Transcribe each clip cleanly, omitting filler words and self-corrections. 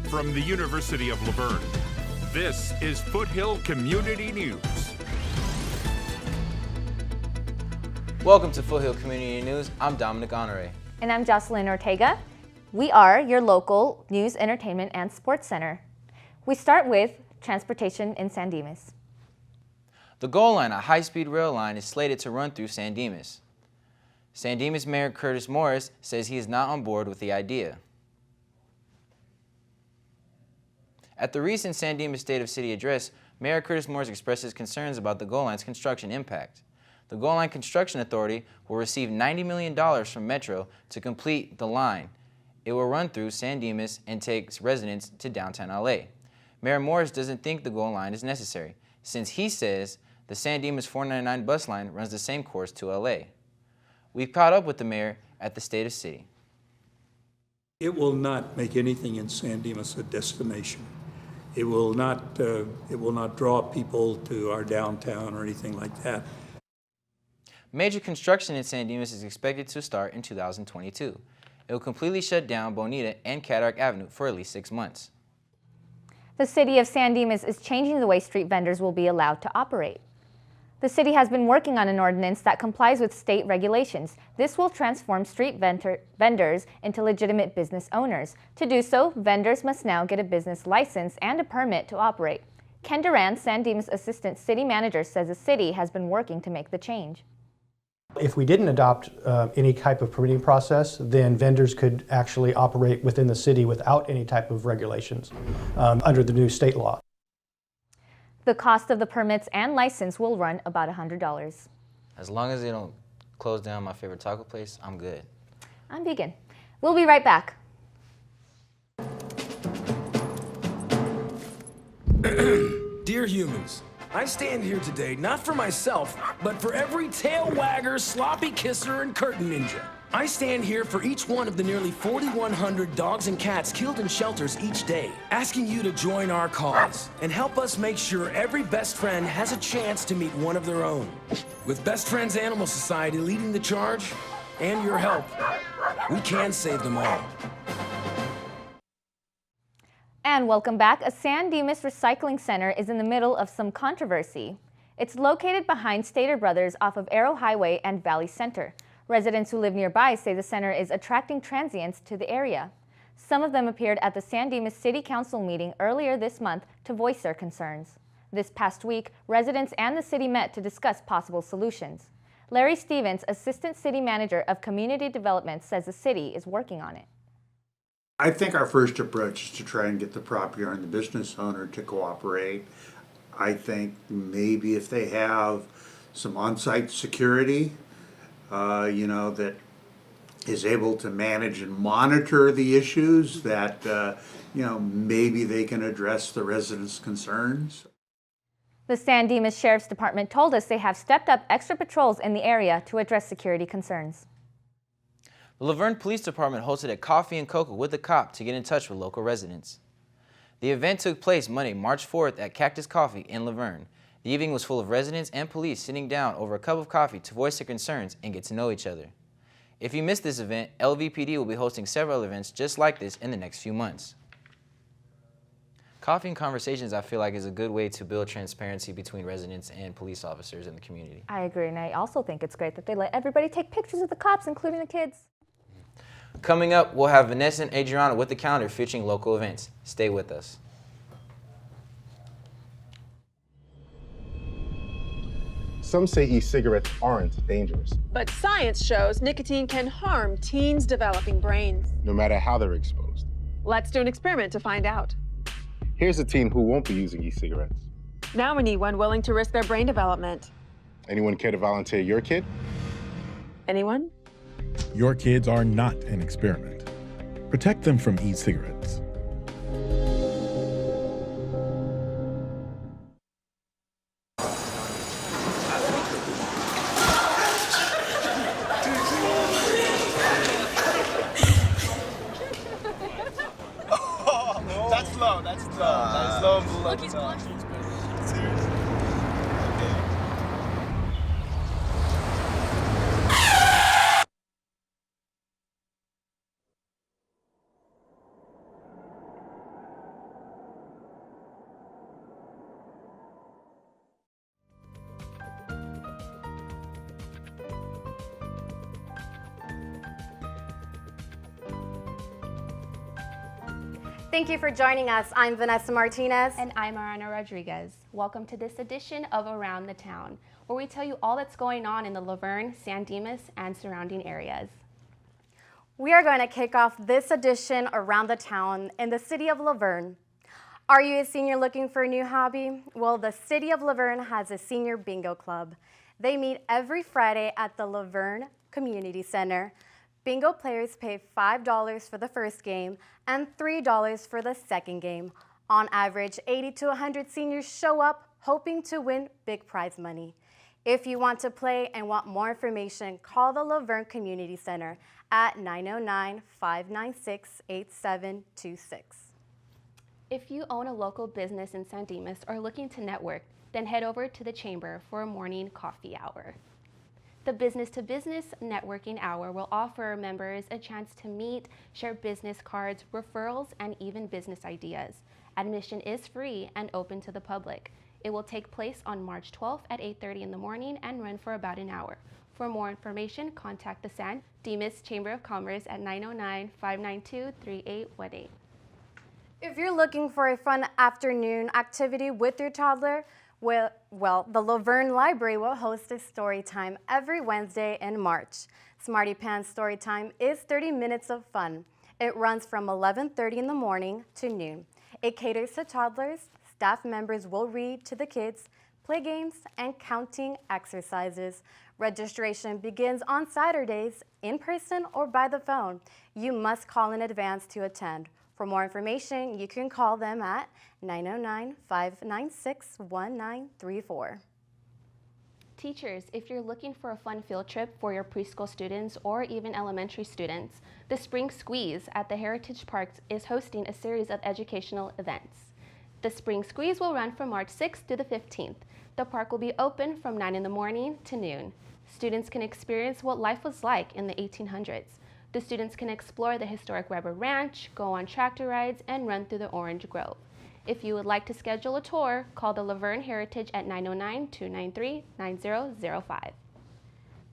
from the University of Laverne. This is Foothill Community News. Welcome to Foothill Community News. I'm Dominic Honore. And I'm Jocelyn Ortega. We are your local news, entertainment, and sports center. We start with transportation in San Dimas. The Gold Line, a high-speed rail line, is slated to run through San Dimas. San Dimas Mayor Curtis Morris says he is not on board with the idea. At the recent San Dimas State of City address, Mayor Curtis Morris expressed his concerns about the Gold Line's construction impact. The Gold Line Construction Authority will receive $90 million from Metro to complete the line. It will run through San Dimas and take residents to downtown LA. Mayor Morris doesn't think the Gold Line is necessary, since he says the San Dimas 499 bus line runs the same course to LA. We've caught up with the mayor at the State of City. It will not make anything in San Dimas a destination. It will not draw people to our downtown or anything like that. Major construction in San Dimas is expected to start in 2022. It will completely shut down Bonita and Cataract Avenue for at least 6 months. The city of San Dimas is changing the way street vendors will be allowed to operate. The city has been working on an ordinance that complies with state regulations. This will transform street vendors into legitimate business owners. To do so, vendors must now get a business license and a permit to operate. Ken Duran, San Dimas Assistant City Manager, says the city has been working to make the change. If we didn't adopt any type of permitting process, then vendors could actually operate within the city without any type of regulations under the new state law. The cost of the permits and license will run about $100. As long as they don't close down my favorite taco place, I'm good. I'm vegan. We'll be right back. Dear humans, I stand here today not for myself, but for every tail wagger, sloppy kisser, and curtain ninja. I stand here for each one of the nearly 4,100 dogs and cats killed in shelters each day, asking you to join our cause and help us make sure every best friend has a chance to meet one of their own. With Best Friends Animal Society leading the charge, and your help, we can save them all. And welcome back. A San Dimas recycling center is in the middle of some controversy. It's located behind Stater Brothers off of Arrow Highway and Valley Center. Residents who live nearby say the center is attracting transients to the area. Some of them appeared at the San Dimas City Council meeting earlier this month to voice their concerns. This past week, residents and the city met to discuss possible solutions. Larry Stevens, Assistant City Manager of Community Development, says the city is working on it. I think our first approach is to try and get the property owner and the business owner to cooperate. I think maybe if they have some on-site security, that is able to manage and monitor the issues, that, maybe they can address the residents' concerns. The San Dimas Sheriff's Department told us they have stepped up extra patrols in the area to address security concerns. The Laverne Police Department hosted a coffee and cocoa with the cop to get in touch with local residents. The event took place Monday, March 4th at Cactus Coffee in Laverne. The evening was full of residents and police sitting down over a cup of coffee to voice their concerns and get to know each other. If you missed this event, LVPD will be hosting several events just like this in the next few months. Coffee and conversations, I feel like, is a good way to build transparency between residents and police officers in the community. I agree, and I also think it's great that they let everybody take pictures of the cops, including the kids. Coming up, we'll have Vanessa and Adriana with the calendar featuring local events. Stay with us. Some say e-cigarettes aren't dangerous. But science shows nicotine can harm teens' developing brains. No matter how they're exposed. Let's do an experiment to find out. Here's a teen who won't be using e-cigarettes. Now we need one willing to risk their brain development. Anyone care to volunteer your kid? Anyone? Your kids are not an experiment. Protect them from e-cigarettes. That's low. That's low. Look, he's blushing. Seriously. Okay. Thank you for joining us. I'm Vanessa Martinez. And I'm Ariana Rodriguez. Welcome to this edition of Around the Town, where we tell you all that's going on in the Laverne, San Dimas, and surrounding areas. We are going to kick off this edition Around the Town in the city of Laverne. Are you a senior looking for a new hobby? Well, the city of Laverne has a senior bingo club. They meet every Friday at the Laverne Community Center. Bingo players pay $5 for the first game and $3 for the second game. On average, 80 to 100 seniors show up hoping to win big prize money. If you want to play and want more information, call the Laverne Community Center at 909-596-8726. If you own a local business in San Dimas or looking to network, then head over to the Chamber for a morning coffee hour. The business-to-business networking hour will offer members a chance to meet, share business cards, referrals, and even business ideas. Admission is free and open to the public. It will take place on March 12th at 8:30 in the morning and run for about an hour. For more information, contact the San Dimas Chamber of Commerce at 909-592-3818. If you're looking for a fun afternoon activity with your toddler, well, the Laverne Library will host a story time every Wednesday in March. Smarty Pants story time is 30 minutes of fun. It runs from 11:30 in the morning to noon. It caters to toddlers. Staff members will read to the kids, play games, and counting exercises. Registration begins on Saturdays, in person or by the phone. You must call in advance to attend. For more information, you can call them at 909-596-1934. Teachers, if you're looking for a fun field trip for your preschool students or even elementary students, the Spring Squeeze at the Heritage Park is hosting a series of educational events. The Spring Squeeze will run from March 6th to the 15th. The park will be open from 9 in the morning to noon. Students can experience what life was like in the 1800s. The students can explore the historic Weber Ranch, go on tractor rides, and run through the Orange Grove. If you would like to schedule a tour, call the Laverne Heritage at 909-293-9005.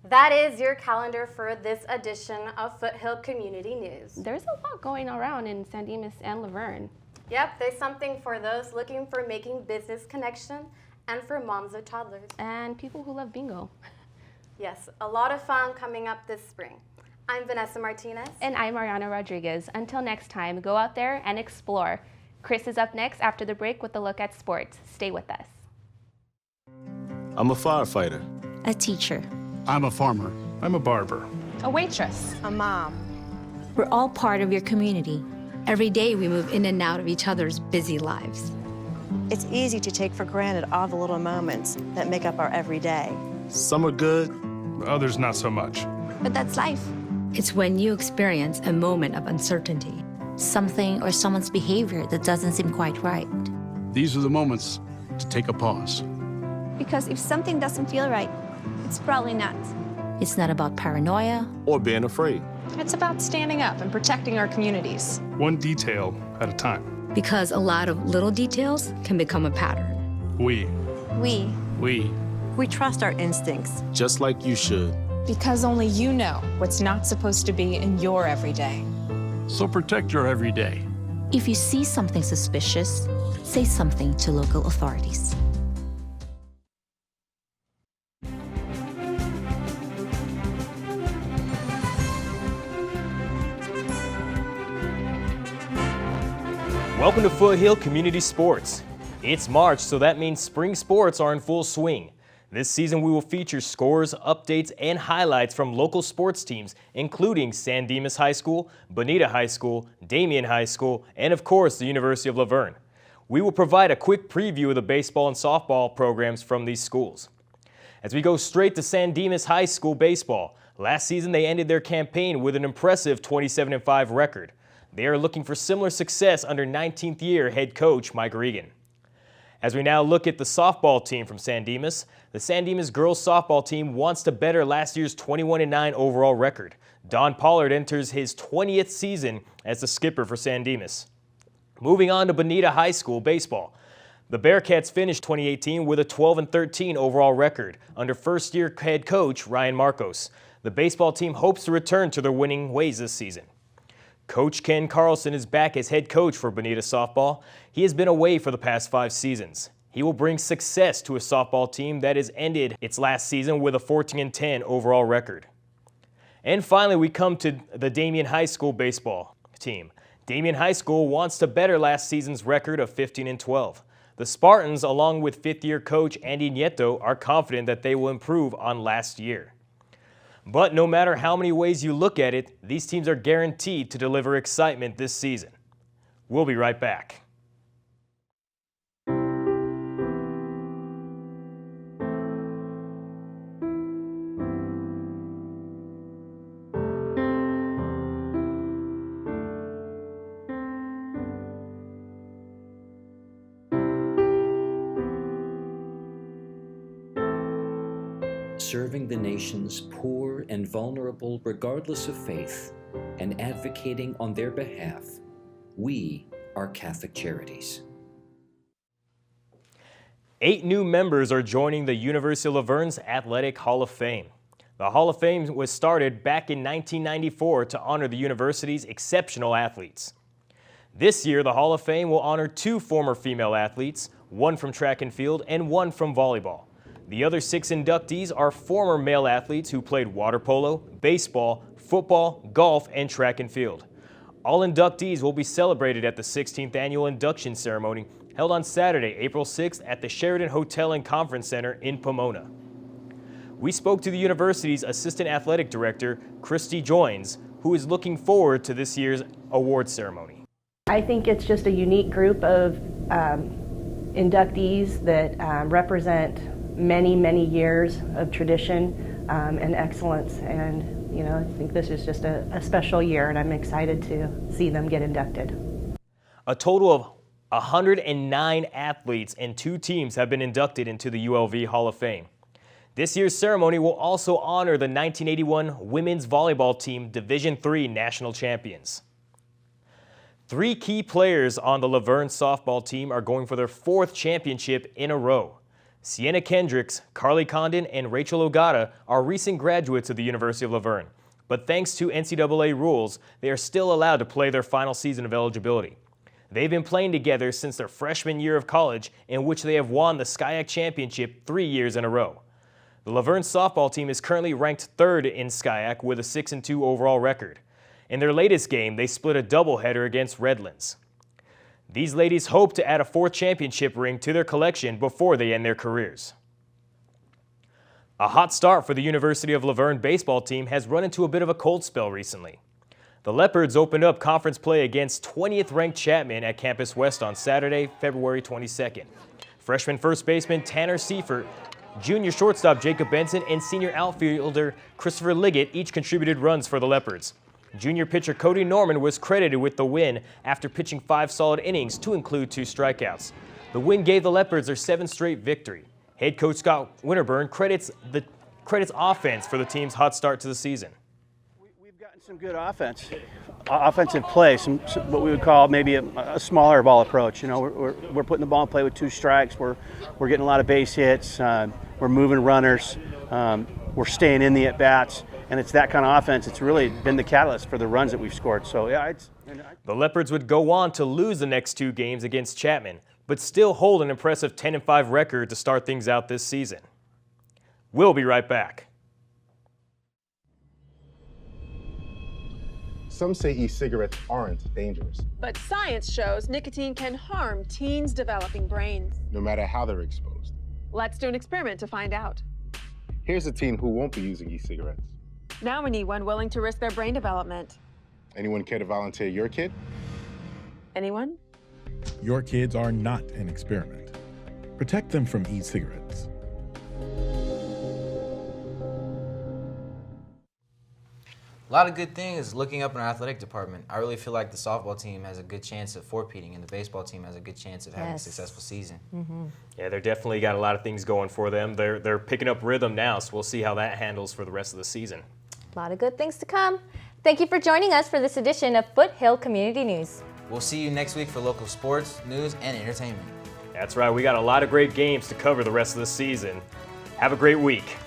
That is your calendar for this edition of Foothill Community News. There's a lot going around in San Dimas and Laverne. Yep, there's something for those looking for making business connection and for moms of toddlers. And people who love bingo. Yes, a lot of fun coming up this spring. I'm Vanessa Martinez. And I'm Ariana Rodriguez. Until next time, go out there and explore. Chris is up next after the break with a look at sports. Stay with us. I'm a firefighter. A teacher. I'm a farmer. I'm a barber. A waitress. A mom. We're all part of your community. Every day we move in and out of each other's busy lives. It's easy to take for granted all the little moments that make up our everyday. Some are good, others not so much. But that's life. It's when you experience a moment of uncertainty, something or someone's behavior that doesn't seem quite right. These are the moments to take a pause. Because if something doesn't feel right, it's probably not. It's not about paranoia or being afraid. It's about standing up and protecting our communities. One detail at a time. Because a lot of little details can become a pattern. We trust our instincts. Just like you should. Because only you know what's not supposed to be in your everyday. So protect your everyday. If you see something suspicious, say something to local authorities. Welcome to Foothill Community Sports. It's March, so that means spring sports are in full swing. This season we will feature scores, updates, and highlights from local sports teams, including San Dimas High School, Bonita High School, Damien High School, and of course the University of Laverne. We will provide a quick preview of the baseball and softball programs from these schools. As we go straight to San Dimas High School baseball, last season they ended their campaign with an impressive 27-5 record. They are looking for similar success under 19th year head coach Mike Regan. As we now look at the softball team from San Dimas, the San Dimas girls softball team wants to better last year's 21-9 overall record. Don Pollard enters his 20th season as the skipper for San Dimas. Moving on to Bonita High School baseball. The Bearcats finished 2018 with a 12-13 overall record under first-year head coach Ryan Marcos. The baseball team hopes to return to their winning ways this season. Coach Ken Carlson is back as head coach for Bonita softball. He has been away for the past 5 seasons. He will bring success to a softball team that has ended its last season with a 14-10 overall record. And finally, we come to the Damien High School baseball team. Damien High School wants to better last season's record of 15-12. The Spartans, along with fifth-year coach Andy Nieto, are confident that they will improve on last year. But no matter how many ways you look at it, these teams are guaranteed to deliver excitement this season. We'll be right back. Serving the nation's poor and vulnerable regardless of faith, and advocating on their behalf, we are Catholic Charities. 8 new members are joining the University of La Verne's Athletic Hall of Fame. The Hall of Fame was started back in 1994 to honor the university's exceptional athletes. This year, the Hall of Fame will honor 2 former female athletes, one from track and field and one from volleyball. The other 6 inductees are former male athletes who played water polo, baseball, football, golf, and track and field. All inductees will be celebrated at the 16th annual induction ceremony held on Saturday, April 6th at the Sheraton Hotel and Conference Center in Pomona. We spoke to the university's assistant athletic director, Christy Joins, who is looking forward to this year's award ceremony. I think it's just a unique group of inductees that represent many years of tradition and excellence, and I think this is just a special year, and I'm excited to see them get inducted. A total of 109 athletes and 2 teams have been inducted into the ULV Hall of Fame. This year's ceremony will also honor the 1981 women's volleyball team Division III national champions. 3 key players on the La Verne softball team are going for their 4th championship in a row. Sienna Kendricks, Carly Condon, and Rachel Ogata are recent graduates of the University of La Verne, but thanks to NCAA rules, they are still allowed to play their final season of eligibility. They've been playing together since their freshman year of college, in which they have won the SCIAC championship 3 years in a row. The La Verne softball team is currently ranked 3rd in SCIAC with a 6-2 overall record. In their latest game, they split a doubleheader against Redlands. These ladies hope to add a 4th championship ring to their collection before they end their careers. A hot start for the University of La Verne baseball team has run into a bit of a cold spell recently. The Leopards opened up conference play against 20th-ranked Chapman at Campus West on Saturday, February 22nd. Freshman first baseman Tanner Seifert, junior shortstop Jacob Benson, and senior outfielder Christopher Liggett each contributed runs for the Leopards. Junior pitcher Cody Norman was credited with the win after pitching 5 solid innings to include 2 strikeouts. The win gave the Leopards their 7th straight victory. Head coach Scott Winterburn credits offense for the team's hot start to the season. We've gotten some good offensive play, some what we would call maybe a smaller ball approach. We're putting the ball in play with 2 strikes. We're getting a lot of base hits. We're moving runners. We're staying in the at bats. And it's that kind of offense. It's really been the catalyst for the runs that we've scored. So, yeah, the Leopards would go on to lose the next 2 games against Chapman, but still hold an impressive 10-5 record to start things out this season. We'll be right back. Some say e-cigarettes aren't dangerous. But science shows nicotine can harm teens' developing brains. No matter how they're exposed. Let's do an experiment to find out. Here's a teen who won't be using e-cigarettes. Now we need one willing to risk their brain development. Anyone care to volunteer your kid? Anyone? Your kids are not an experiment. Protect them from e-cigarettes. A lot of good things looking up in our athletic department. I really feel like the softball team has a good chance of four-peating, and the baseball team has a good chance of having a successful season. Mm-hmm. Yeah, they're definitely got a lot of things going for them. They're picking up rhythm now, so we'll see how that handles for the rest of the season. A lot of good things to come. Thank you for joining us for this edition of Foothill Community News. We'll see you next week for local sports, news, and entertainment. That's right. We got a lot of great games to cover the rest of the season. Have a great week.